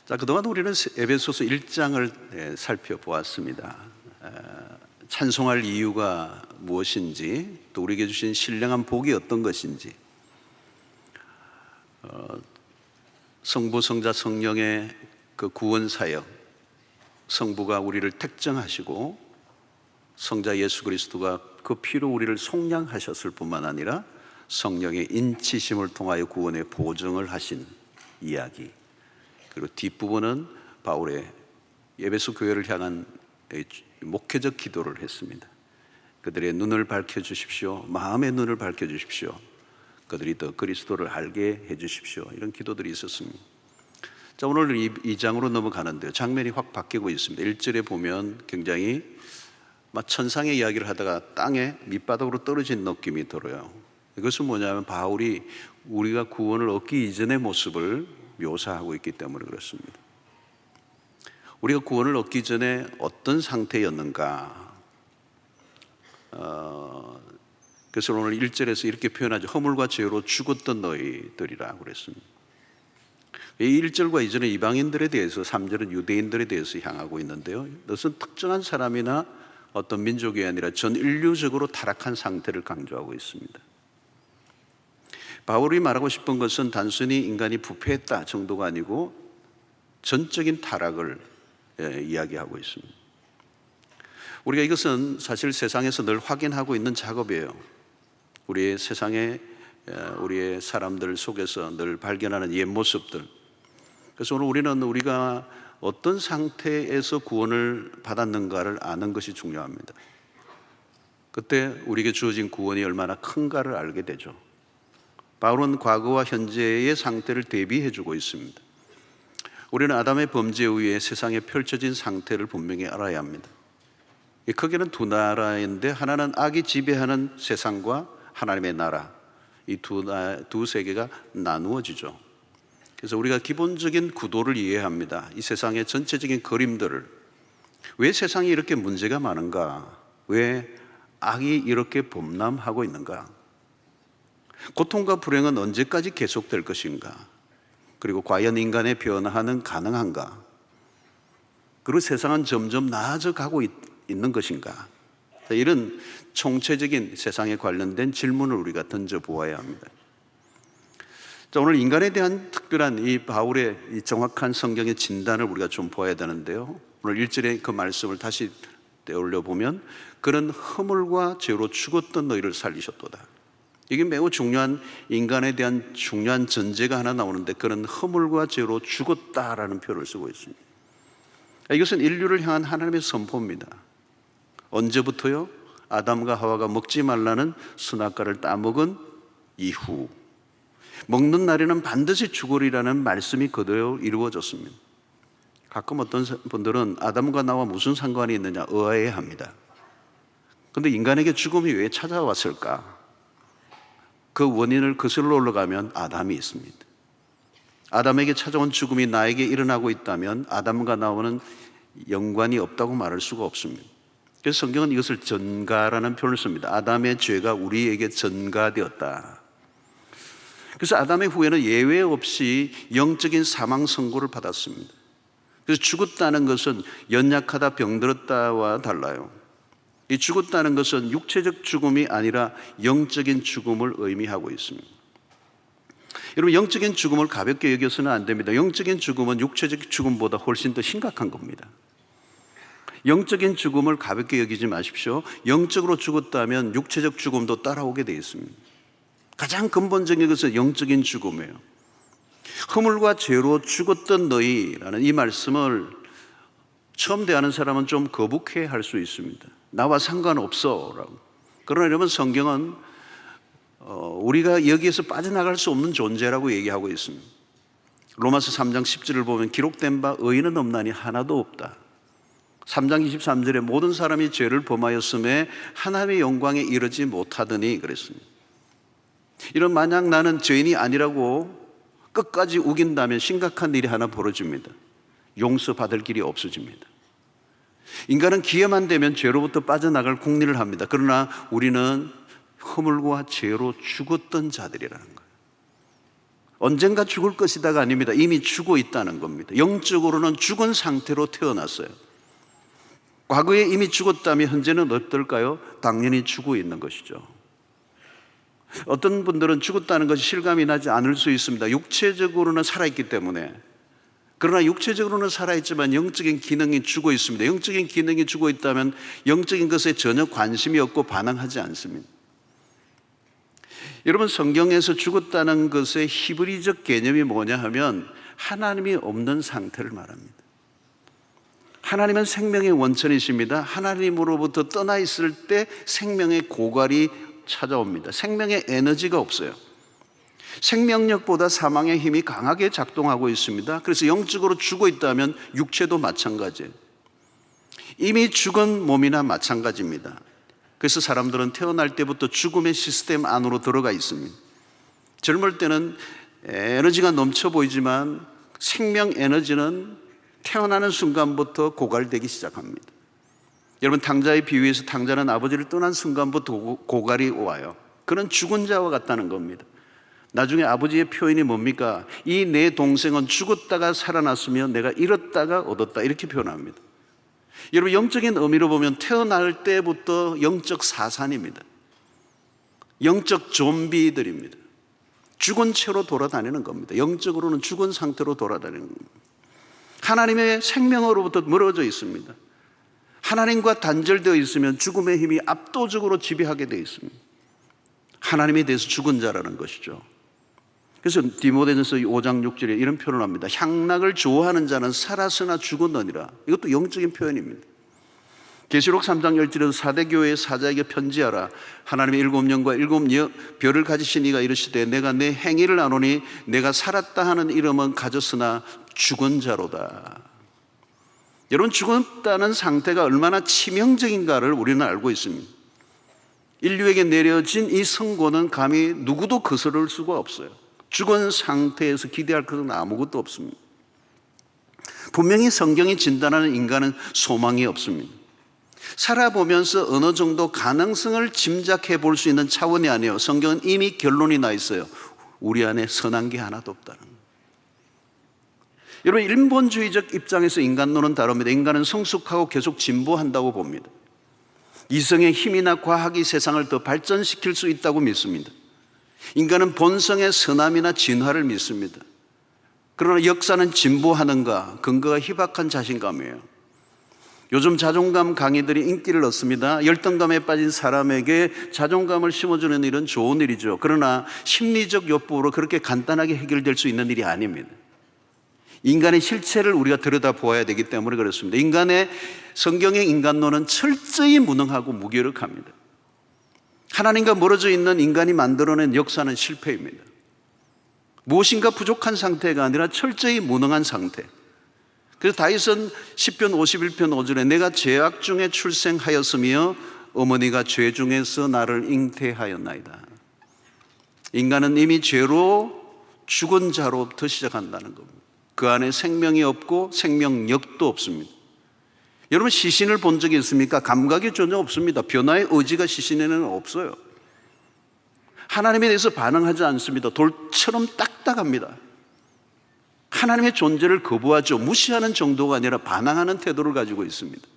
자, 그동안 우리는 에베소서 1장을 살펴보았습니다. 찬송할 이유가 무엇인지, 또 우리에게 주신 신령한 복이 어떤 것인지, 성부, 성자, 성령의 그 구원 사역, 성부가 우리를 택정하시고 성자 예수 그리스도가 그 피로 우리를 속량하셨을 뿐만 아니라 성령의 인치심을 통하여 구원의 보증을 하신 이야기, 그리고 뒷부분은 바울의 에베소 교회를 향한 목회적 기도를 했습니다. 그들의 눈을 밝혀주십시오. 마음의 눈을 밝혀주십시오. 그들이 더 그리스도를 알게 해주십시오. 이런 기도들이 있었습니다. 자, 오늘 2장으로 넘어가는데요, 장면이 확 바뀌고 있습니다. 1절에 보면 굉장히 천상의 이야기를 하다가 땅에 밑바닥으로 떨어진 느낌이 들어요. 이것은 뭐냐면 바울이 우리가 구원을 얻기 이전의 모습을 묘사하고 있기 때문에 그렇습니다. 우리가 구원을 얻기 전에 어떤 상태였는가, 그래서 오늘 1절에서 이렇게 표현하죠. 허물과 죄로 죽었던 너희들이라 그랬습니다. 이 1절과 이전에 이방인들에 대해서, 3절은 유대인들에 대해서 향하고 있는데요, 이것은 특정한 사람이나 어떤 민족이 아니라 전 인류적으로 타락한 상태를 강조하고 있습니다. 바울이 말하고 싶은 것은 단순히 인간이 부패했다 정도가 아니고 전적인 타락을 이야기하고 있습니다. 우리가 이것은 사실 세상에서 늘 확인하고 있는 작업이에요. 우리의 세상에, 우리의 사람들 속에서 늘 발견하는 옛 모습들. 그래서 오늘 우리는 우리가 어떤 상태에서 구원을 받았는가를 아는 것이 중요합니다. 그때 우리에게 주어진 구원이 얼마나 큰가를 알게 되죠. 바울은 과거와 현재의 상태를 대비해 주고 있습니다. 우리는 아담의 범죄에 의해 세상에 펼쳐진 상태를 분명히 알아야 합니다. 크게는 두 나라인데, 하나는 악이 지배하는 세상과 하나님의 나라, 이 두 세계가 나누어지죠. 그래서 우리가 기본적인 구도를 이해합니다. 이 세상의 전체적인 그림들을, 왜 세상이 이렇게 문제가 많은가, 왜 악이 이렇게 범람하고 있는가, 고통과 불행은 언제까지 계속될 것인가, 그리고 과연 인간의 변화는 가능한가, 그리고 세상은 점점 나아져 가고 있는 것인가, 이런 총체적인 세상에 관련된 질문을 우리가 던져보아야 합니다. 자, 오늘 인간에 대한 특별한 이 바울의 이 정확한 성경의 진단을 우리가 좀 보아야 되는데요, 오늘 1절의 그 말씀을 다시 떠올려 보면, 그는 허물과 죄로 죽었던 너희를 살리셨도다. 이게 매우 중요한, 인간에 대한 중요한 전제가 하나 나오는데, 그는 허물과 죄로 죽었다라는 표현을 쓰고 있습니다. 이것은 인류를 향한 하나님의 선포입니다. 언제부터요? 아담과 하와가 먹지 말라는 선악과를 따먹은 이후, 먹는 날에는 반드시 죽으리라는 말씀이 그대로 이루어졌습니다. 가끔 어떤 분들은 아담과 나와 무슨 상관이 있느냐 의아해합니다. 그런데 인간에게 죽음이 왜 찾아왔을까? 그 원인을 거슬러 올라가면 아담이 있습니다. 아담에게 찾아온 죽음이 나에게 일어나고 있다면 아담과 나와는 연관이 없다고 말할 수가 없습니다. 그래서 성경은 이것을 전가라는 표현을 씁니다. 아담의 죄가 우리에게 전가되었다. 그래서 아담의 후에는 예외 없이 영적인 사망 선고를 받았습니다. 그래서 죽었다는 것은 연약하다, 병들었다와 달라요. 이 죽었다는 것은 육체적 죽음이 아니라 영적인 죽음을 의미하고 있습니다. 여러분, 영적인 죽음을 가볍게 여겨서는 안 됩니다. 영적인 죽음은 육체적 죽음보다 훨씬 더 심각한 겁니다. 영적인 죽음을 가볍게 여기지 마십시오. 영적으로 죽었다면 육체적 죽음도 따라오게 되어 있습니다. 가장 근본적인 것은 영적인 죽음이에요. 허물과 죄로 죽었던 너희라는 이 말씀을 처음 대하는 사람은 좀 거북해 할 수 있습니다. 나와 상관없어 라고. 그러나 여러분, 성경은 우리가 여기에서 빠져나갈 수 없는 존재라고 얘기하고 있습니다. 로마서 3장 10절을 보면 기록된 바 의인은 없나니 하나도 없다. 3장 23절에 모든 사람이 죄를 범하였음에 하나님의 영광에 이르지 못하더니 그랬습니다. 이런, 만약 나는 죄인이 아니라고 끝까지 우긴다면 심각한 일이 하나 벌어집니다. 용서받을 길이 없어집니다. 인간은 기회만 되면 죄로부터 빠져나갈 궁리를 합니다. 그러나 우리는 허물과 죄로 죽었던 자들이라는 거예요. 언젠가 죽을 것이다가 아닙니다. 이미 죽어 있다는 겁니다. 영적으로는 죽은 상태로 태어났어요. 과거에 이미 죽었다면 현재는 어떨까요? 당연히 죽어 있는 것이죠. 어떤 분들은 죽었다는 것이 실감이 나지 않을 수 있습니다. 육체적으로는 살아있기 때문에. 그러나 육체적으로는 살아있지만 영적인 기능이 죽어 있습니다. 영적인 기능이 죽어 있다면 영적인 것에 전혀 관심이 없고 반응하지 않습니다. 여러분, 성경에서 죽었다는 것의 히브리적 개념이 뭐냐 하면 하나님이 없는 상태를 말합니다. 하나님은 생명의 원천이십니다. 하나님으로부터 떠나 있을 때 생명의 고갈이 찾아옵니다. 생명의 에너지가 없어요. 생명력보다 사망의 힘이 강하게 작동하고 있습니다. 그래서 영적으로 죽어 있다면 육체도 마찬가지예요. 이미 죽은 몸이나 마찬가지입니다. 그래서 사람들은 태어날 때부터 죽음의 시스템 안으로 들어가 있습니다. 젊을 때는 에너지가 넘쳐 보이지만 생명 에너지는 태어나는 순간부터 고갈되기 시작합니다. 여러분, 탕자의 비유에서 탕자는 아버지를 떠난 순간부터 고갈이 와요. 그런 죽은 자와 같다는 겁니다. 나중에 아버지의 표현이 뭡니까? 이 내 동생은 죽었다가 살아났으며 내가 잃었다가 얻었다, 이렇게 표현합니다. 여러분, 영적인 의미로 보면 태어날 때부터 영적 사산입니다. 영적 좀비들입니다. 죽은 채로 돌아다니는 겁니다. 영적으로는 죽은 상태로 돌아다니는 겁니다. 하나님의 생명으로부터 멀어져 있습니다. 하나님과 단절되어 있으면 죽음의 힘이 압도적으로 지배하게 되어 있습니다. 하나님에 대해서 죽은 자라는 것이죠. 그래서 디모데전서 5장 6절에 이런 표현을 합니다. 향락을 좋아하는 자는 살았으나 죽었느니라. 이것도 영적인 표현입니다. 계시록 3장 10절에도 사대 교회의 사자에게 편지하라. 하나님의 7영과 7별을 가지신 이가 이르시되 내가 내 행위를 아노니 내가 살았다 하는 이름은 가졌으나 죽은 자로다. 여러분, 죽었다는 상태가 얼마나 치명적인가를 우리는 알고 있습니다. 인류에게 내려진 이 선고는 감히 누구도 거스를 수가 없어요. 죽은 상태에서 기대할 것은 아무것도 없습니다. 분명히 성경이 진단하는 인간은 소망이 없습니다. 살아보면서 어느 정도 가능성을 짐작해 볼 수 있는 차원이 아니에요. 성경은 이미 결론이 나 있어요. 우리 안에 선한 게 하나도 없다는 거예요. 여러분, 인본주의적 입장에서 인간론은 다릅니다. 인간은 성숙하고 계속 진보한다고 봅니다. 이성의 힘이나 과학이 세상을 더 발전시킬 수 있다고 믿습니다. 인간은 본성의 선함이나 진화를 믿습니다. 그러나 역사는 진보하는가? 근거가 희박한 자신감이에요. 요즘 자존감 강의들이 인기를 얻습니다. 열등감에 빠진 사람에게 자존감을 심어주는 일은 좋은 일이죠. 그러나 심리적 요법으로 그렇게 간단하게 해결될 수 있는 일이 아닙니다. 인간의 실체를 우리가 들여다보아야 되기 때문에 그렇습니다. 성경의 인간론은 철저히 무능하고 무기력합니다. 하나님과 멀어져 있는 인간이 만들어낸 역사는 실패입니다. 무엇인가 부족한 상태가 아니라 철저히 무능한 상태. 그래서 다윗은 시편 51편 5절에 내가 죄악 중에 출생하였으며 어머니가 죄 중에서 나를 잉태하였나이다. 인간은 이미 죄로 죽은 자로부터 시작한다는 겁니다. 그 안에 생명이 없고 생명력도 없습니다. 여러분, 시신을 본 적이 있습니까? 감각이 전혀 없습니다. 변화의 의지가 시신에는 없어요. 하나님에 대해서 반응하지 않습니다. 돌처럼 딱딱합니다. 하나님의 존재를 거부하죠. 무시하는 정도가 아니라 반항하는 태도를 가지고 있습니다.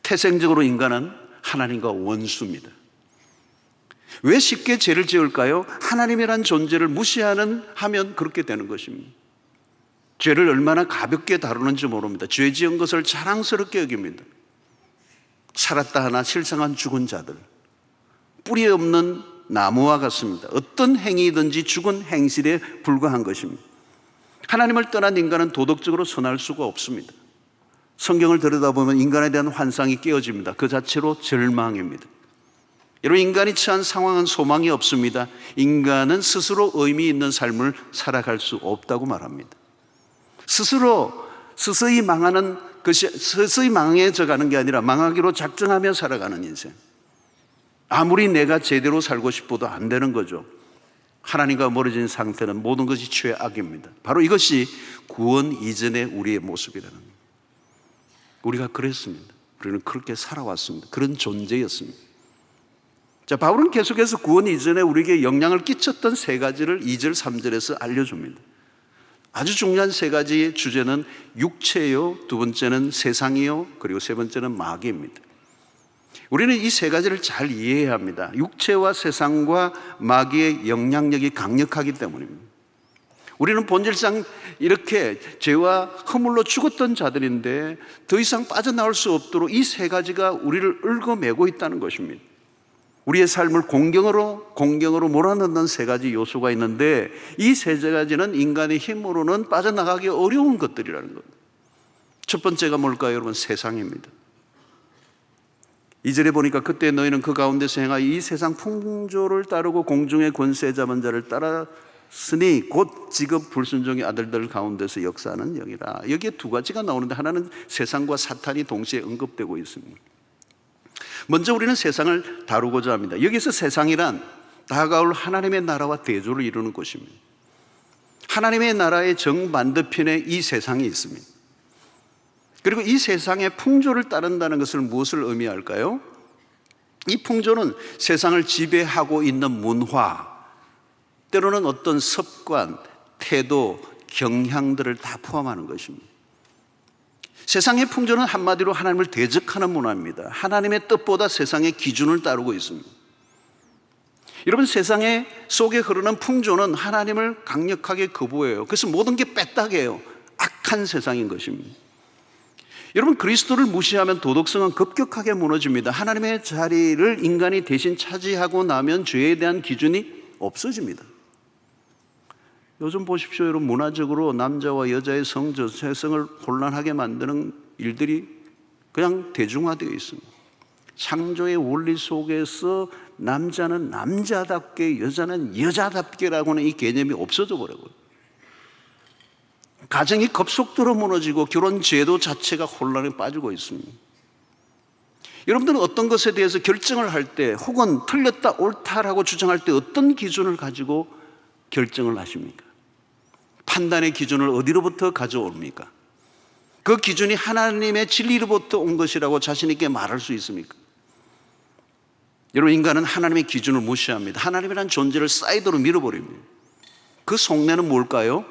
태생적으로 인간은 하나님과 원수입니다. 왜 쉽게 죄를 지을까요? 하나님이란 존재를 하면 그렇게 되는 것입니다. 죄를 얼마나 가볍게 다루는지 모릅니다. 죄 지은 것을 자랑스럽게 여깁니다. 살았다 하나 실상한 죽은 자들, 뿌리 없는 나무와 같습니다. 어떤 행위든지 죽은 행실에 불과한 것입니다. 하나님을 떠난 인간은 도덕적으로 선할 수가 없습니다. 성경을 들여다보면 인간에 대한 환상이 깨어집니다. 그 자체로 절망입니다. 여러분, 인간이 처한 상황은 소망이 없습니다. 인간은 스스로 의미 있는 삶을 살아갈 수 없다고 말합니다. 스스로 망하는 것이 서서히 망해져 가는 게 아니라 망하기로 작정하며 살아가는 인생. 아무리 내가 제대로 살고 싶어도 안 되는 거죠. 하나님과 멀어진 상태는 모든 것이 최악입니다. 바로 이것이 구원 이전의 우리의 모습이라는 겁니다. 우리가 그랬습니다. 우리는 그렇게 살아왔습니다. 그런 존재였습니다. 자, 바울은 계속해서 구원 이전에 우리에게 영향을 끼쳤던 세 가지를 2절, 3절에서 알려줍니다. 아주 중요한 세 가지 주제는 육체요, 두 번째는 세상이요, 그리고 세 번째는 마귀입니다. 우리는 이 세 가지를 잘 이해해야 합니다. 육체와 세상과 마귀의 영향력이 강력하기 때문입니다. 우리는 본질상 이렇게 죄와 허물로 죽었던 자들인데 더 이상 빠져나올 수 없도록 이 세 가지가 우리를 얽어매고 있다는 것입니다. 우리의 삶을 공경으로 몰아넣는 세 가지 요소가 있는데 이 세 가지는 인간의 힘으로는 빠져나가기 어려운 것들이라는 겁니다. 첫 번째가 뭘까요, 여러분? 세상입니다. 2절에 보니까 그때 너희는 그 가운데서 행하여 이 세상 풍조를 따르고 공중의 권세 잡은 자를 따랐으니 곧 지금 불순종의 아들들 가운데서 역사하는 영이라. 여기에 두 가지가 나오는데 하나는 세상과 사탄이 동시에 언급되고 있습니다. 먼저 우리는 세상을 다루고자 합니다. 여기서 세상이란 다가올 하나님의 나라와 대조를 이루는 곳입니다. 하나님의 나라의 정반대편에 이 세상이 있습니다. 그리고 이 세상의 풍조를 따른다는 것을 무엇을 의미할까요? 이 풍조는 세상을 지배하고 있는 문화, 때로는 어떤 습관, 태도, 경향들을 다 포함하는 것입니다. 세상의 풍조는 한마디로 하나님을 대적하는 문화입니다. 하나님의 뜻보다 세상의 기준을 따르고 있습니다. 여러분, 세상의 속에 흐르는 풍조는 하나님을 강력하게 거부해요. 그래서 모든 게 빼딱해요. 악한 세상인 것입니다. 여러분, 그리스도를 무시하면 도덕성은 급격하게 무너집니다. 하나님의 자리를 인간이 대신 차지하고 나면 죄에 대한 기준이 없어집니다. 요즘 보십시오, 여러분, 문화적으로 남자와 여자의 성성을 혼란하게 만드는 일들이 그냥 대중화되어 있습니다. 창조의 원리 속에서 남자는 남자답게, 여자는 여자답게라고 하는 이 개념이 없어져 버려요. 가정이 급속도로 무너지고 결혼 제도 자체가 혼란에 빠지고 있습니다. 여러분들은 어떤 것에 대해서 결정을 할 때 혹은 틀렸다 옳다라고 주장할 때 어떤 기준을 가지고 결정을 하십니까? 판단의 기준을 어디로부터 가져옵니까? 그 기준이 하나님의 진리로부터 온 것이라고 자신 있게 말할 수 있습니까? 여러분, 인간은 하나님의 기준을 무시합니다. 하나님이라는 존재를 사이드로 밀어버립니다. 그 속내는 뭘까요?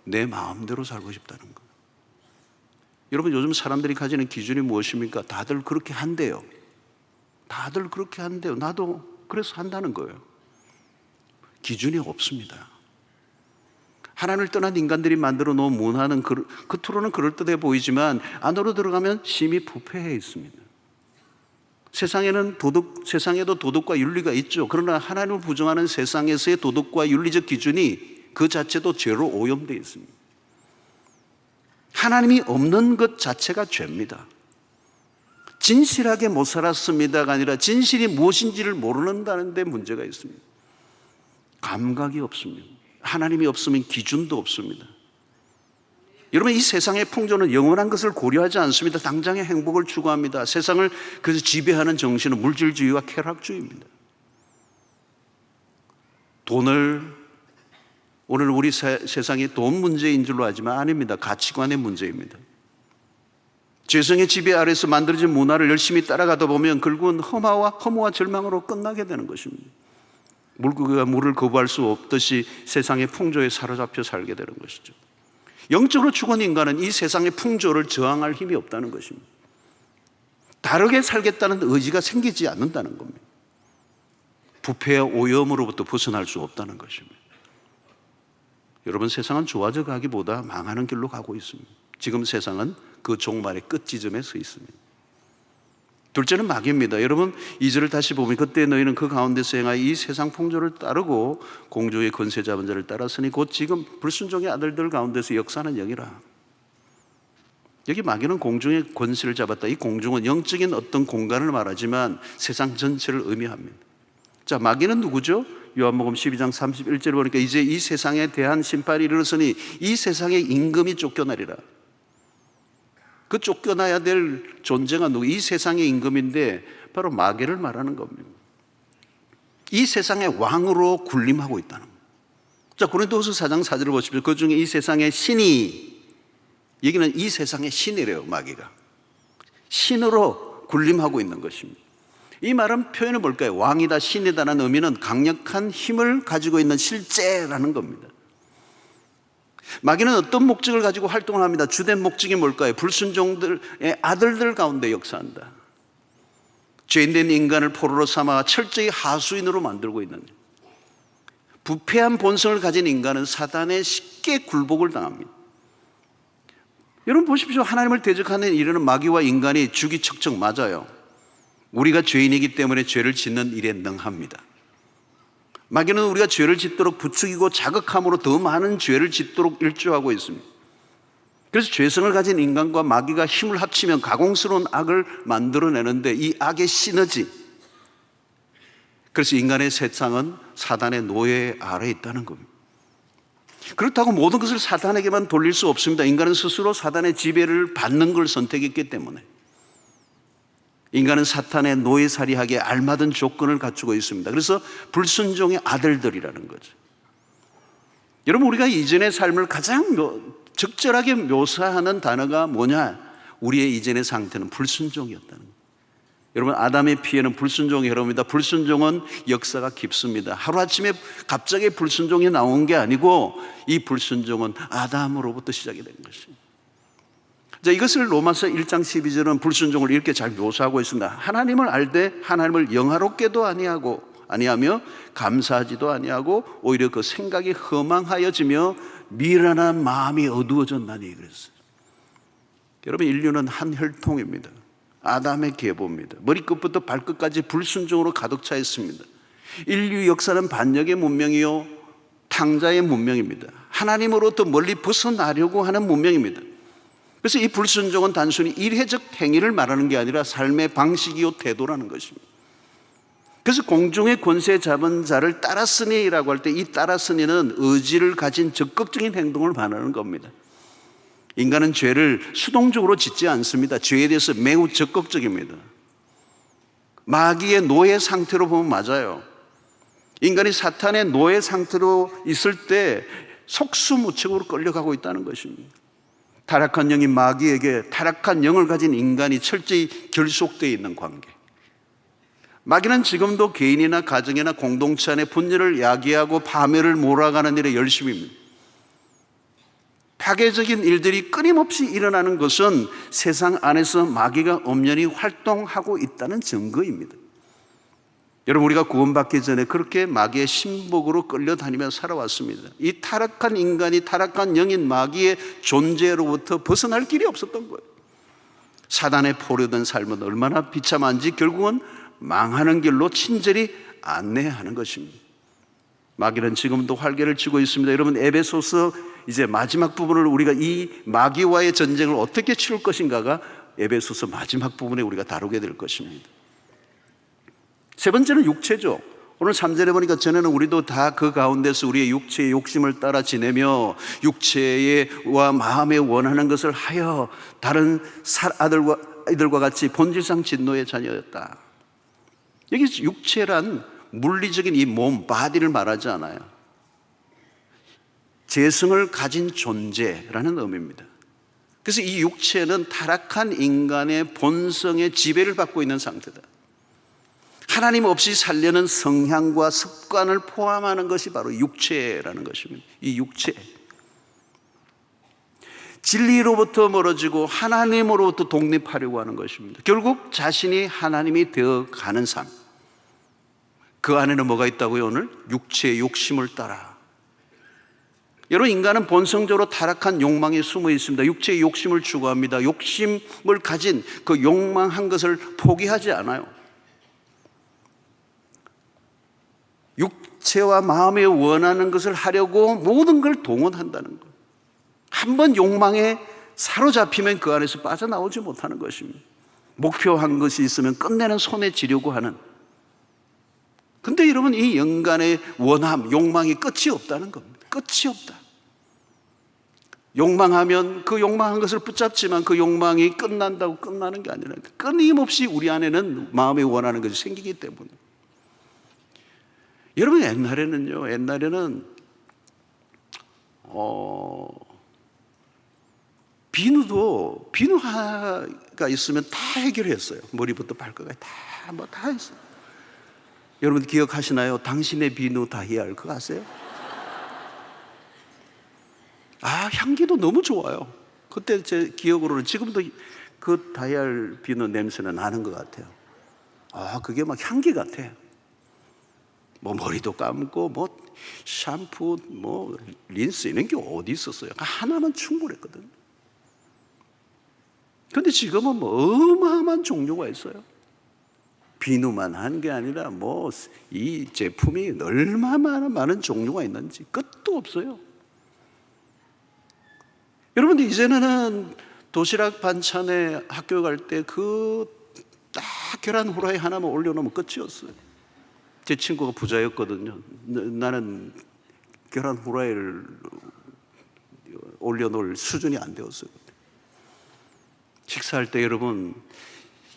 내 마음대로 살고 싶다는 것. 여러분, 요즘 사람들이 가지는 기준이 무엇입니까? 다들 그렇게 한대요. 다들 그렇게 한대요. 나도 그래서 한다는 거예요. 기준이 없습니다. 하나님을 떠난 인간들이 만들어 놓은 문화는 겉으로는 그럴듯해 보이지만 안으로 들어가면 심히 부패해 있습니다. 세상에도 도덕과 윤리가 있죠. 그러나 하나님을 부정하는 세상에서의 도덕과 윤리적 기준이 그 자체도 죄로 오염되어 있습니다. 하나님이 없는 것 자체가 죄입니다. 진실하게 못 살았습니다가 아니라 진실이 무엇인지를 모르는다는 데 문제가 있습니다. 감각이 없습니다. 하나님이 없으면 기준도 없습니다. 여러분, 이 세상의 풍조는 영원한 것을 고려하지 않습니다. 당장의 행복을 추구합니다. 세상을 그래서 지배하는 정신은 물질주의와 쾌락주의입니다. 오늘 우리 세상이 돈 문제인 줄로 알지만 아닙니다. 가치관의 문제입니다. 죄성의 지배 아래서 만들어진 문화를 열심히 따라가다 보면 결국은 허무와 절망으로 끝나게 되는 것입니다. 물고기가 물을 거부할 수 없듯이 세상의 풍조에 사로잡혀 살게 되는 것이죠. 영적으로 죽은 인간은 이 세상의 풍조를 저항할 힘이 없다는 것입니다. 다르게 살겠다는 의지가 생기지 않는다는 겁니다. 부패와 오염으로부터 벗어날 수 없다는 것입니다. 여러분, 세상은 좋아져 가기보다 망하는 길로 가고 있습니다. 지금 세상은 그 종말의 끝 지점에 서 있습니다. 둘째는 마귀입니다. 여러분, 2절을 다시 보면 그때 너희는 그 가운데서 행하여 이 세상 풍조를 따르고 공중의 권세 잡은 자를 따랐으니 곧 지금 불순종의 아들들 가운데서 역사하는 영이라. 여기 마귀는 공중의 권세를 잡았다. 이 공중은 영적인 어떤 공간을 말하지만 세상 전체를 의미합니다. 자, 마귀는 누구죠? 요한복음 12장 31절을 보니까 이제 이 세상에 대한 심판이 이르렀으니 이 세상의 임금이 쫓겨나리라. 그 쫓겨나야 될 존재가 누구? 이 세상의 임금인데 바로 마귀를 말하는 겁니다. 이 세상의 왕으로 군림하고 있다는 겁니다. 자, 고린도후서 4장 4절을 보십시오. 그 중에 이 세상의 신이, 여기는 이 세상의 신이래요. 마귀가 신으로 군림하고 있는 것입니다. 이 말은 표현은 뭘까요? 왕이다, 신이다라는 의미는 강력한 힘을 가지고 있는 실제라는 겁니다. 마귀는 어떤 목적을 가지고 활동을 합니다. 주된 목적이 뭘까요? 불순종들의 아들들 가운데 역사한다. 죄인된 인간을 포로로 삼아 철저히 하수인으로 만들고 있는, 부패한 본성을 가진 인간은 사단에 쉽게 굴복을 당합니다. 여러분 보십시오. 하나님을 대적하는 일에는 마귀와 인간이 주기척척 맞아요. 우리가 죄인이기 때문에 죄를 짓는 일에 능합니다. 마귀는 우리가 죄를 짓도록 부추기고 자극함으로 더 많은 죄를 짓도록 일조하고 있습니다. 그래서 죄성을 가진 인간과 마귀가 힘을 합치면 가공스러운 악을 만들어내는데, 이 악의 시너지, 그래서 인간의 세상은 사단의 노예 아래에 있다는 겁니다. 그렇다고 모든 것을 사단에게만 돌릴 수 없습니다. 인간은 스스로 사단의 지배를 받는 걸 선택했기 때문에 인간은 사탄의 노예살이하기에 알맞은 조건을 갖추고 있습니다. 그래서 불순종의 아들들이라는 거죠. 여러분, 우리가 이전의 삶을 가장 적절하게 묘사하는 단어가 뭐냐? 우리의 이전의 상태는 불순종이었다는 거예요. 여러분, 아담의 피해는 불순종의 흐름입니다. 불순종은 역사가 깊습니다. 하루아침에 갑자기 불순종이 나온 게 아니고, 이 불순종은 아담으로부터 시작이 된 것입니다. 자, 이것을 로마서 1장 12절은 불순종을 이렇게 잘 묘사하고 있습니다. 하나님을 알되 하나님을 영화롭게도 아니하며 감사하지도 아니하고 오히려 그 생각이 허망하여지며 미련한 마음이 어두워졌나니 그랬어요. 여러분, 인류는 한 혈통입니다. 아담의 계보입니다. 머리끝부터 발끝까지 불순종으로 가득 차 있습니다. 인류 역사는 반역의 문명이요 탕자의 문명입니다. 하나님으로부터 멀리 벗어나려고 하는 문명입니다. 그래서 이 불순종은 단순히 일회적 행위를 말하는 게 아니라 삶의 방식이요 태도라는 것입니다. 그래서 공중의 권세 잡은 자를 따랐으니라고 할 때, 이 따랐으니는 의지를 가진 적극적인 행동을 말하는 겁니다. 인간은 죄를 수동적으로 짓지 않습니다. 죄에 대해서 매우 적극적입니다. 마귀의 노예 상태로 보면 맞아요. 인간이 사탄의 노예 상태로 있을 때 속수무책으로 끌려가고 있다는 것입니다. 타락한 영인 마귀에게 타락한 영을 가진 인간이 철저히 결속되어 있는 관계. 마귀는 지금도 개인이나 가정이나 공동체 안에 분열을 야기하고 파멸을 몰아가는 일에 열심입니다. 파괴적인 일들이 끊임없이 일어나는 것은 세상 안에서 마귀가 엄연히 활동하고 있다는 증거입니다. 여러분, 우리가 구원받기 전에 그렇게 마귀의 신복으로 끌려다니며 살아왔습니다. 이 타락한 인간이 타락한 영인 마귀의 존재로부터 벗어날 길이 없었던 거예요. 사단에 포로된 삶은 얼마나 비참한지 결국은 망하는 길로 친절히 안내하는 것입니다. 마귀는 지금도 활개를 치고 있습니다. 여러분, 에베소서 이제 마지막 부분을 우리가 이 마귀와의 전쟁을 어떻게 치룰 것인가가 에베소서 마지막 부분에 우리가 다루게 될 것입니다. 세 번째는 육체죠. 오늘 3절에 보니까 전에는 우리도 다 그 가운데서 우리의 육체의 욕심을 따라 지내며 육체와 마음에 원하는 것을 하여 다른 아들과 같이 본질상 진노의 자녀였다. 여기 육체란 물리적인 이 몸, 바디를 말하지 않아요. 재성을 가진 존재라는 의미입니다. 그래서 이 육체는 타락한 인간의 본성의 지배를 받고 있는 상태다. 하나님 없이 살려는 성향과 습관을 포함하는 것이 바로 육체라는 것입니다. 이 육체, 진리로부터 멀어지고 하나님으로부터 독립하려고 하는 것입니다. 결국 자신이 하나님이 되어가는 삶, 그 안에는 뭐가 있다고요? 오늘 육체의 욕심을 따라. 여러분, 인간은 본성적으로 타락한 욕망이 숨어 있습니다. 육체의 욕심을 추구합니다. 욕심을 가진 그 욕망한 것을 포기하지 않아요. 육체와 마음에 원하는 것을 하려고 모든 걸 동원한다는 것. 한번 욕망에 사로잡히면 그 안에서 빠져나오지 못하는 것입니다. 목표한 것이 있으면 끝내는 손에 쥐려고 하는. 근데 여러분, 이 인간의 원함, 욕망이 끝이 없다는 겁니다. 끝이 없다. 욕망하면 그 욕망한 것을 붙잡지만 그 욕망이 끝난다고 끝나는 게 아니라 끊임없이 우리 안에는 마음에 원하는 것이 생기기 때문에. 여러분, 옛날에는 비누도 비누 하나가 있으면 다 해결했어요. 머리부터 발끝까지 다 했어요. 여러분 기억하시나요? 당신의 비누 다이알 그거 아세요? 향기도 너무 좋아요. 그때 제 기억으로는 지금도 그 다이알 비누 냄새는 나는 것 같아요. 그게 막 향기 같아. 뭐 머리도 감고 뭐 샴푸 뭐 린스 이런 게 어디 있었어요? 하나면 충분했거든. 그런데 지금은 뭐 어마어마한 종류가 있어요. 비누만 한 게 아니라 뭐 이 제품이 얼마나 많은 종류가 있는지 끝도 없어요. 여러분들 이제는 도시락 반찬에 학교 갈 때 그 딱 계란 후라이 하나만 올려놓으면 끝이었어요. 제 친구가 부자였거든요. 나는 계란 후라이를 올려놓을 수준이 안 되었어요. 식사할 때 여러분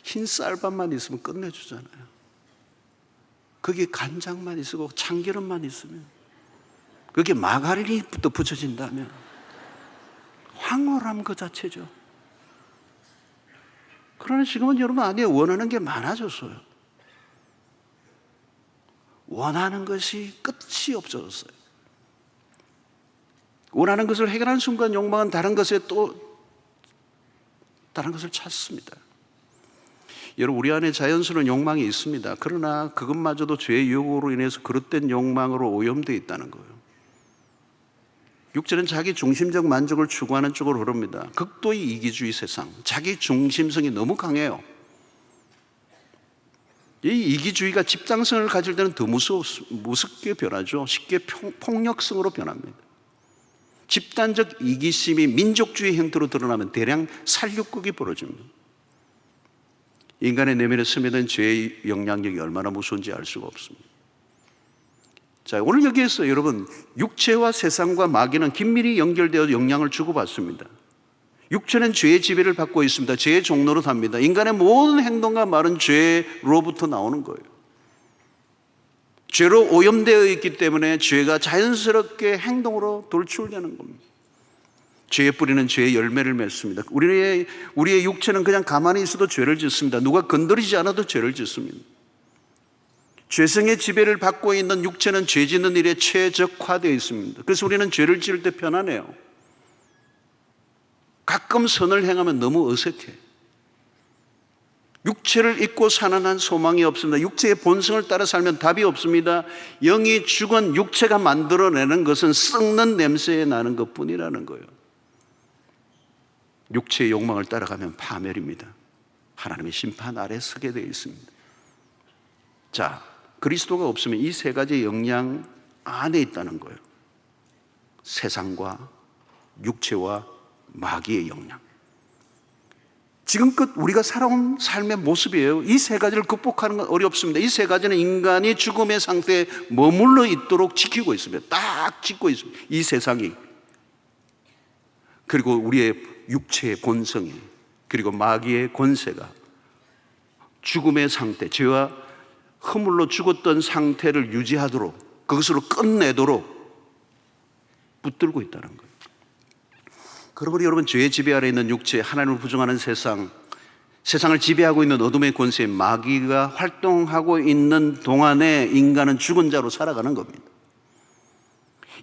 흰 쌀밥만 있으면 끝내주잖아요. 거기에 간장만 있고 참기름만 있으면, 거기에 마가린이 또 붙여진다면 황홀함 그 자체죠. 그러나 지금은 여러분 안에 원하는 게 많아졌어요. 원하는 것이 끝이 없어졌어요. 원하는 것을 해결하는 순간 욕망은 다른 것에 또 다른 것을 찾습니다. 여러분 우리 안에 자연스러운 욕망이 있습니다. 그러나 그것마저도 죄의 유혹으로 인해서 그릇된 욕망으로 오염되어 있다는 거예요. 육체는 자기 중심적 만족을 추구하는 쪽으로 흐릅니다. 극도의 이기주의 세상, 자기 중심성이 너무 강해요. 이 이기주의가 집단성을 가질 때는 더 무섭게 변하죠. 쉽게 폭력성으로 변합니다. 집단적 이기심이 민족주의 형태로 드러나면 대량 살육극이 벌어집니다. 인간의 내면에 스며든 죄의 영향력이 얼마나 무서운지 알 수가 없습니다. 자, 오늘 여기에서 여러분 육체와 세상과 마귀는 긴밀히 연결되어 영향을 주고받습니다. 육체는 죄의 지배를 받고 있습니다. 죄의 종로로 삽니다. 인간의 모든 행동과 말은 죄로부터 나오는 거예요. 죄로 오염되어 있기 때문에 죄가 자연스럽게 행동으로 돌출되는 겁니다. 죄의 뿌리는 죄의 열매를 맺습니다. 우리의 육체는 그냥 가만히 있어도 죄를 짓습니다. 누가 건드리지 않아도 죄를 짓습니다. 죄성의 지배를 받고 있는 육체는 죄 짓는 일에 최적화되어 있습니다. 그래서 우리는 죄를 지을 때 편안해요. 가끔 선을 행하면 너무 어색해. 육체를 잊고 사는 한 소망이 없습니다. 육체의 본성을 따라 살면 답이 없습니다. 영이 죽은 육체가 만들어내는 것은 썩는 냄새 나는 것뿐이라는 거예요. 육체의 욕망을 따라가면 파멸입니다. 하나님의 심판 아래 서게 되어 있습니다. 자, 그리스도가 없으면 이 세 가지의 영향 안에 있다는 거예요. 세상과 육체와 마귀의 영향. 지금껏 우리가 살아온 삶의 모습이에요. 이 세 가지를 극복하는 건 어렵습니다. 이 세 가지는 인간이 죽음의 상태에 머물러 있도록 지키고 있습니다. 딱 짓고 있습니다. 이 세상이, 그리고 우리의 육체의 본성이, 그리고 마귀의 권세가 죽음의 상태, 죄와 허물로 죽었던 상태를 유지하도록, 그것으로 끝내도록 붙들고 있다는 거예요. 그러므로 여러분 죄의 지배 아래 있는 육체, 하나님을 부정하는 세상, 세상을 지배하고 있는 어둠의 권세의 마귀가 활동하고 있는 동안에 인간은 죽은 자로 살아가는 겁니다.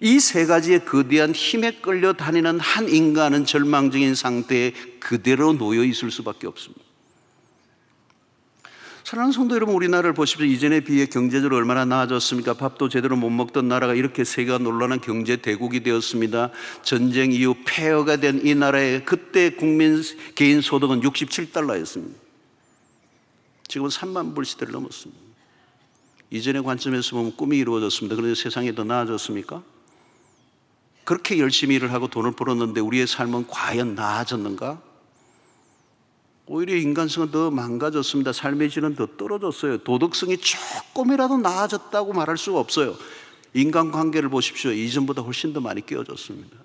이 세 가지의 거대한 힘에 끌려 다니는 한 인간은 절망적인 상태에 그대로 놓여 있을 수밖에 없습니다. 사랑하는 성도 여러분, 우리나라를 보십시오. 이전에 비해 경제적으로 얼마나 나아졌습니까? 밥도 제대로 못 먹던 나라가 이렇게 세계가 놀라는 경제 대국이 되었습니다. 전쟁 이후 폐허가 된 이 나라의 그때 국민 개인 소득은 $67였습니다. 지금은 3만 불 시대를 넘었습니다. 이전의 관점에서 보면 꿈이 이루어졌습니다. 그런데 세상이 더 나아졌습니까? 그렇게 열심히 일을 하고 돈을 벌었는데 우리의 삶은 과연 나아졌는가? 오히려 인간성은 더 망가졌습니다. 삶의 질은 더 떨어졌어요. 도덕성이 조금이라도 나아졌다고 말할 수가 없어요. 인간관계를 보십시오. 이전보다 훨씬 더 많이 깨어졌습니다.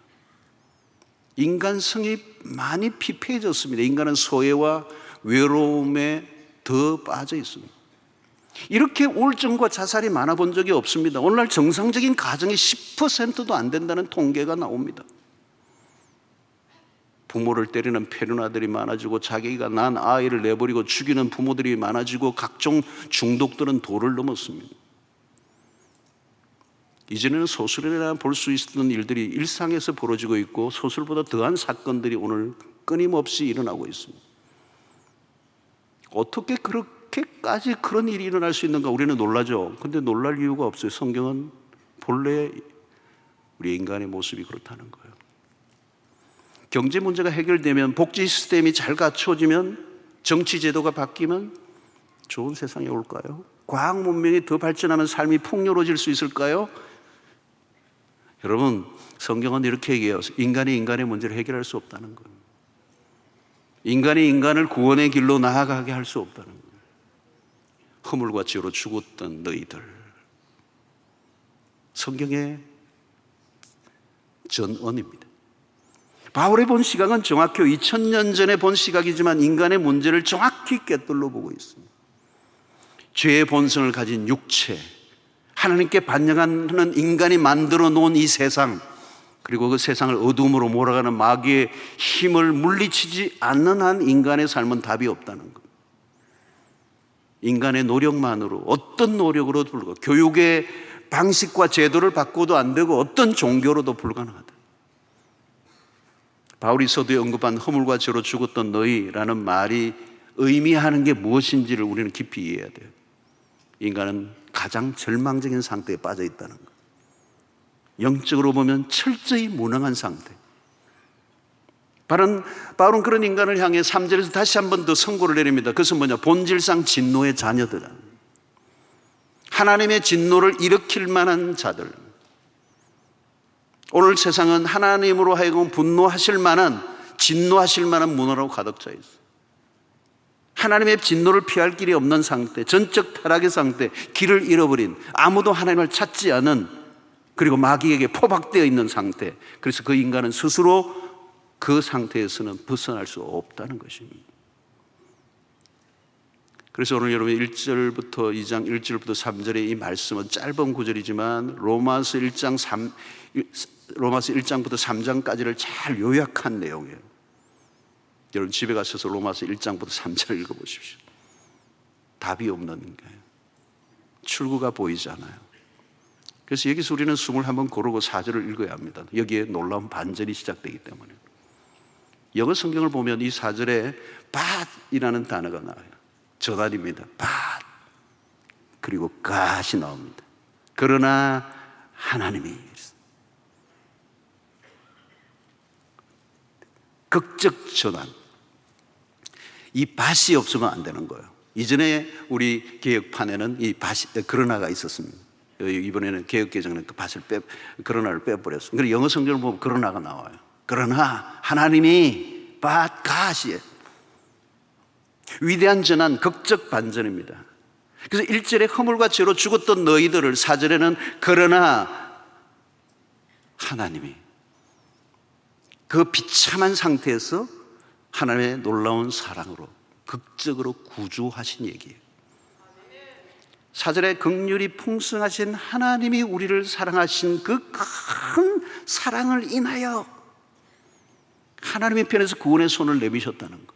인간성이 많이 피폐해졌습니다. 인간은 소외와 외로움에 더 빠져 있습니다. 이렇게 우울증과 자살이 많아 본 적이 없습니다. 오늘날 정상적인 가정이 10%도 안 된다는 통계가 나옵니다. 부모를 때리는 페르나들이 많아지고 자기가 난 아이를 내버리고 죽이는 부모들이 많아지고 각종 중독들은 도를 넘었습니다. 이전에는 소설이나 볼 수 있었던 일들이 일상에서 벌어지고 있고 소설보다 더한 사건들이 오늘 끊임없이 일어나고 있습니다. 어떻게 그렇게까지 그런 일이 일어날 수 있는가 우리는 놀라죠. 근데 놀랄 이유가 없어요. 성경은 본래 우리 인간의 모습이 그렇다는 거예요. 경제 문제가 해결되면, 복지 시스템이 잘 갖춰지면, 정치 제도가 바뀌면 좋은 세상이 올까요? 과학 문명이 더 발전하면 삶이 풍요로워질 수 있을까요? 여러분, 성경은 이렇게 얘기해요. 인간이 인간의 문제를 해결할 수 없다는 거예요. 인간이 인간을 구원의 길로 나아가게 할 수 없다는 거예요. 허물과 죄로 죽었던 너희들. 성경의 전언입니다. 바울의 본 시각은 정확히 2000년 전에 본 시각이지만 인간의 문제를 정확히 꿰뚫어 보고 있습니다. 죄의 본성을 가진 육체, 하나님께 반역하는 인간이 만들어 놓은 이 세상, 그리고 그 세상을 어둠으로 몰아가는 마귀의 힘을 물리치지 않는 한 인간의 삶은 답이 없다는 것. 인간의 노력만으로, 어떤 노력으로도 불구하고, 교육의 방식과 제도를 바꿔도 안 되고 어떤 종교로도 불가능하다. 바울이 서두에 언급한 허물과 죄로 죽었던 너희라는 말이 의미하는 게 무엇인지를 우리는 깊이 이해해야 돼요. 인간은 가장 절망적인 상태에 빠져 있다는 것. 영적으로 보면 철저히 무능한 상태. 바울은 그런 인간을 향해 3절에서 다시 한 번 더 선고를 내립니다. 그것은 뭐냐? 본질상 진노의 자녀들, 하나님의 진노를 일으킬 만한 자들. 오늘 세상은 하나님으로 하여금 분노하실 만한, 진노하실 만한 문화로 가득 차 있어요. 하나님의 진노를 피할 길이 없는 상태, 전적 타락의 상태, 길을 잃어버린, 아무도 하나님을 찾지 않은, 그리고 마귀에게 포박되어 있는 상태. 그래서 그 인간은 스스로 그 상태에서는 벗어날 수 없다는 것입니다. 그래서 오늘 여러분 1절부터 2장 1절부터 3절의 이 말씀은 짧은 구절이지만 로마서 1장부터 3장까지를 잘 요약한 내용이에요. 여러분 집에 가셔서 로마서 1장부터 3절 읽어보십시오. 답이 없는 거예요. 출구가 보이지 않아요. 그래서 여기서 우리는 숨을 한번 고르고 4절을 읽어야 합니다. 여기에 놀라운 반전이 시작되기 때문에. 영어 성경을 보면 이 4절에 but이라는 단어가 나와요. 전환입니다. but. 그리고 god이 나옵니다. 그러나 하나님이, 극적 전환. 이 but이 없으면 안 되는 거예요. 이전에 우리 개혁판에는 이 but이, 그러나가 있었습니다. 이번에는 개혁개정은 그 but을 그러나를 빼버렸어요. 그래서 영어 성경을 보면 그러나가 나와요. 그러나 하나님이 but god이에요. 위대한 전환, 극적 반전입니다. 그래서 1절에 허물과 죄로 죽었던 너희들을, 4절에는 그러나 하나님이 그 비참한 상태에서 하나님의 놀라운 사랑으로 극적으로 구조하신 얘기예요. 4절에 긍휼이 풍성하신 하나님이 우리를 사랑하신 그 큰 사랑을 인하여 하나님의 편에서 구원의 손을 내미셨다는 것.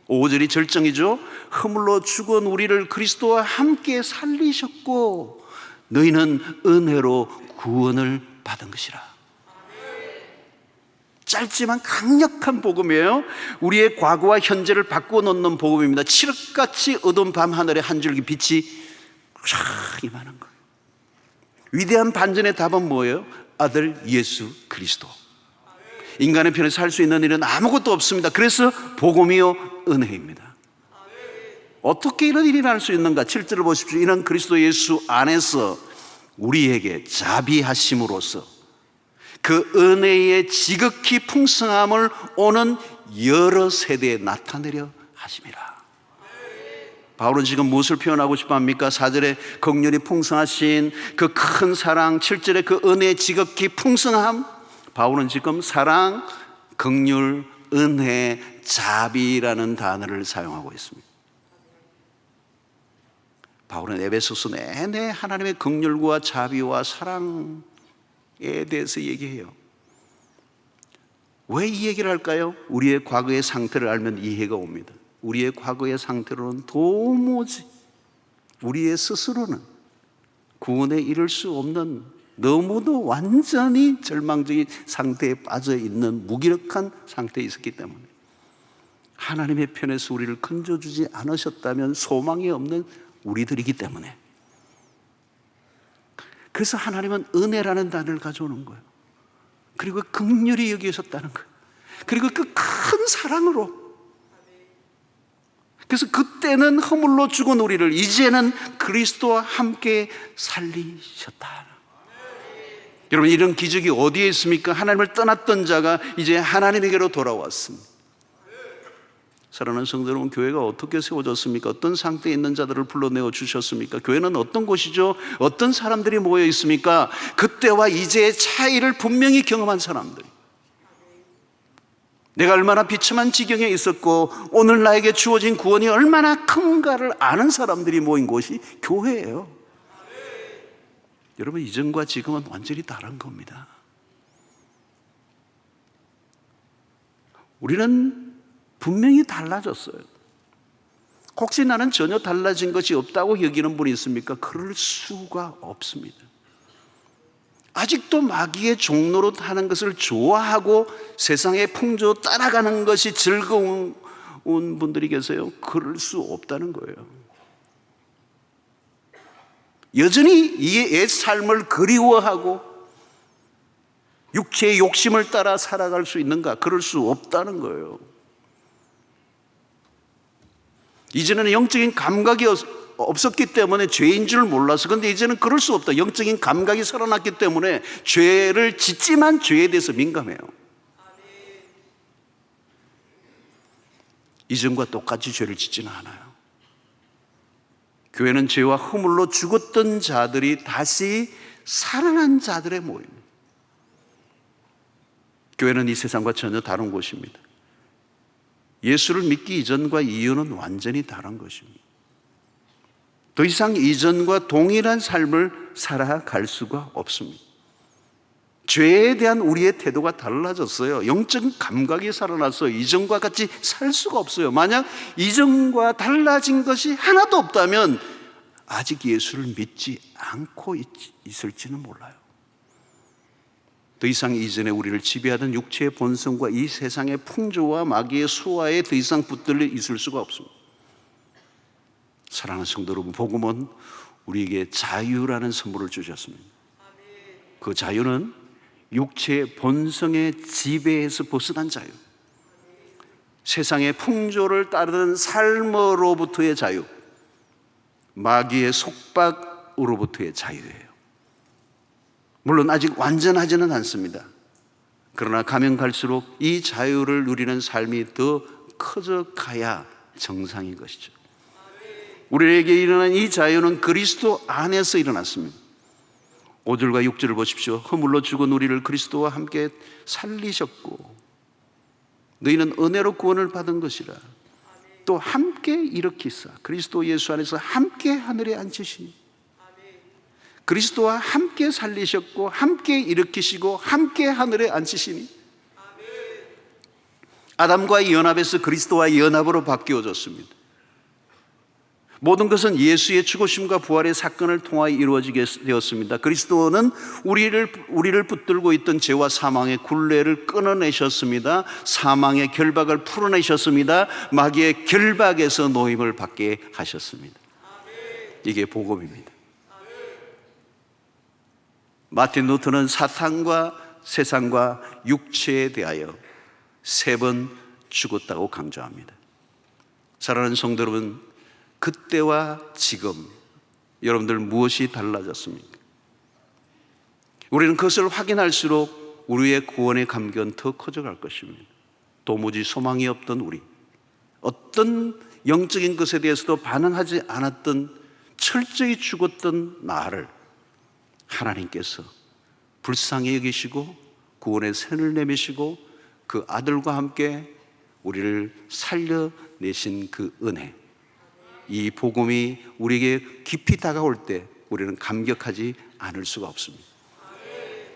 5절이 절정이죠. 허물로 죽은 우리를 그리스도와 함께 살리셨고 너희는 은혜로 구원을 받은 것이라. 짧지만 강력한 복음이에요. 우리의 과거와 현재를 바꿔놓는 복음입니다. 칠흑같이 어두운 밤하늘에 한 줄기 빛이 쫙 임하는 거예요. 위대한 반전의 답은 뭐예요? 아들 예수 그리스도. 인간의 편에서 살 수 있는 일은 아무것도 없습니다. 그래서 복음이요 은혜입니다. 어떻게 이런 일이 날 수 있는가? 7절을 보십시오. 이는 그리스도 예수 안에서 우리에게 자비하심으로써 그 은혜의 지극히 풍성함을 오는 여러 세대에 나타내려 하심이라. 바울은 지금 무엇을 표현하고 싶어 합니까? 4절에 긍휼이 풍성하신 그 큰 사랑, 7절에 그 은혜의 지극히 풍성함. 바울은 지금 사랑, 긍휼, 은혜, 자비라는 단어를 사용하고 있습니다. 바울은 에베소서 내내 하나님의 긍휼과 자비와 사랑에 대해서 얘기해요. 왜 이 얘기를 할까요? 우리의 과거의 상태를 알면 이해가 옵니다. 우리의 과거의 상태로는 도무지 우리의 스스로는 구원에 이를 수 없는, 너무도 완전히 절망적인 상태에 빠져 있는 무기력한 상태에 있었기 때문에, 하나님의 편에서 우리를 건져주지 않으셨다면 소망이 없는 우리들이기 때문에, 그래서 하나님은 은혜라는 단어를 가져오는 거예요. 그리고 긍휼히 여기셨다는 거예요. 그리고 그 큰 사랑으로, 그래서 그때는 허물로 죽은 우리를 이제는 그리스도와 함께 살리셨다. 여러분, 이런 기적이 어디에 있습니까? 하나님을 떠났던 자가 이제 하나님에게로 돌아왔습니다. 사랑하는 성도 여러분, 교회가 어떻게 세워졌습니까? 어떤 상태에 있는 자들을 불러내어 주셨습니까? 교회는 어떤 곳이죠? 어떤 사람들이 모여 있습니까? 그때와 이제의 차이를 분명히 경험한 사람들, 내가 얼마나 비참한 지경에 있었고 오늘 나에게 주어진 구원이 얼마나 큰가를 아는 사람들이 모인 곳이 교회예요. 여러분, 이전과 지금은 완전히 다른 겁니다. 우리는 분명히 달라졌어요. 혹시 나는 전혀 달라진 것이 없다고 여기는 분이 있습니까? 그럴 수가 없습니다. 아직도 마귀의 종로로 하는 것을 좋아하고 세상의 풍조 따라가는 것이 즐거운 분들이 계세요. 그럴 수 없다는 거예요. 여전히 이 옛 삶을 그리워하고 육체의 욕심을 따라 살아갈 수 있는가? 그럴 수 없다는 거예요. 이제는 영적인 감각이 없었기 때문에 죄인 줄 몰라서, 그런데 이제는 그럴 수 없다. 영적인 감각이 살아났기 때문에 죄를 짓지만 죄에 대해서 민감해요. 이전과 똑같이 죄를 짓지는 않아요. 교회는 죄와 허물로 죽었던 자들이 다시 살아난 자들의 모임입니다. 교회는 이 세상과 전혀 다른 곳입니다. 예수를 믿기 이전과 이후는 완전히 다른 것입니다. 더 이상 이전과 동일한 삶을 살아갈 수가 없습니다. 죄에 대한 우리의 태도가 달라졌어요. 영적 감각이 살아나서 이전과 같이 살 수가 없어요. 만약 이전과 달라진 것이 하나도 없다면 아직 예수를 믿지 않고 있을지는 몰라요. 더 이상 이전에 우리를 지배하던 육체의 본성과 이 세상의 풍조와 마귀의 수하에 더 이상 붙들려 있을 수가 없습니다. 사랑하는 성도 여러분, 복음은 우리에게 자유라는 선물을 주셨습니다. 그 자유는 육체의 본성의 지배에서 벗어난 자유, 세상의 풍조를 따르는 삶으로부터의 자유, 마귀의 속박으로부터의 자유예요. 물론 아직 완전하지는 않습니다. 그러나 가면 갈수록 이 자유를 누리는 삶이 더 커져가야 정상인 것이죠. 우리에게 일어난 이 자유는 그리스도 안에서 일어났습니다. 5절과 6절을 보십시오. 허물로 죽은 우리를 그리스도와 함께 살리셨고 너희는 은혜로 구원을 받은 것이라. 또 함께 일으키사 그리스도 예수 안에서 함께 하늘에 앉히시니, 그리스도와 함께 살리셨고 함께 일으키시고 함께 하늘에 앉히시니, 아담과의 연합에서 그리스도와의 연합으로 바뀌어졌습니다. 모든 것은 예수의 죽으심과 부활의 사건을 통하여 이루어지게 되었습니다. 그리스도는 우리를 붙들고 있던 죄와 사망의 굴레를 끊어내셨습니다. 사망의 결박을 풀어내셨습니다. 마귀의 결박에서 노임을 받게 하셨습니다. 이게 복음입니다. 마틴 루터는 사탄과 세상과 육체에 대하여 3번 죽었다고 강조합니다. 사랑하는 성도 여러분, 그때와 지금 여러분들 무엇이 달라졌습니까? 우리는 그것을 확인할수록 우리의 구원의 감격은 더 커져갈 것입니다. 도무지 소망이 없던 우리, 어떤 영적인 것에 대해서도 반응하지 않았던 철저히 죽었던 나를 하나님께서 불쌍히 여기시고 구원의 선을 내미시고 그 아들과 함께 우리를 살려내신 그 은혜, 이 복음이 우리에게 깊이 다가올 때 우리는 감격하지 않을 수가 없습니다.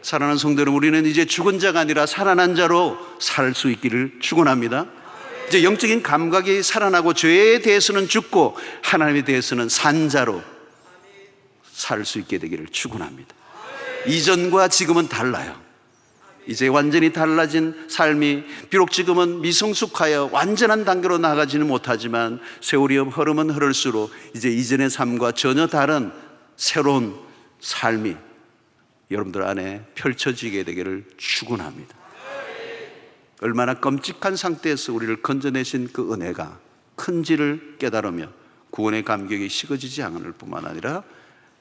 사랑하는 성도 여러분, 우리는 이제 죽은 자가 아니라 살아난 자로 살 수 있기를 축원합니다. 이제 영적인 감각이 살아나고 죄에 대해서는 죽고 하나님에 대해서는 산 자로 살 수 있게 되기를 축원합니다. 이전과 지금은 달라요. 이제 완전히 달라진 삶이 비록 지금은 미성숙하여 완전한 단계로 나아가지는 못하지만 세월이 흐르면 흐를수록 이제 이전의 삶과 전혀 다른 새로운 삶이 여러분들 안에 펼쳐지게 되기를 축원합니다. 얼마나 끔찍한 상태에서 우리를 건져내신 그 은혜가 큰지를 깨달으며 구원의 감격이 식어지지 않을 뿐만 아니라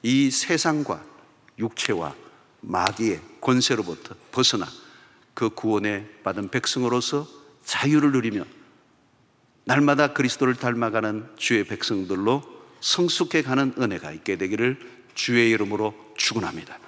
이 세상과 육체와 마귀의 권세로부터 벗어나 그 구원에 받은 백성으로서 자유를 누리며 날마다 그리스도를 닮아가는 주의 백성들로 성숙해 가는 은혜가 있게 되기를 주의 이름으로 축원합니다.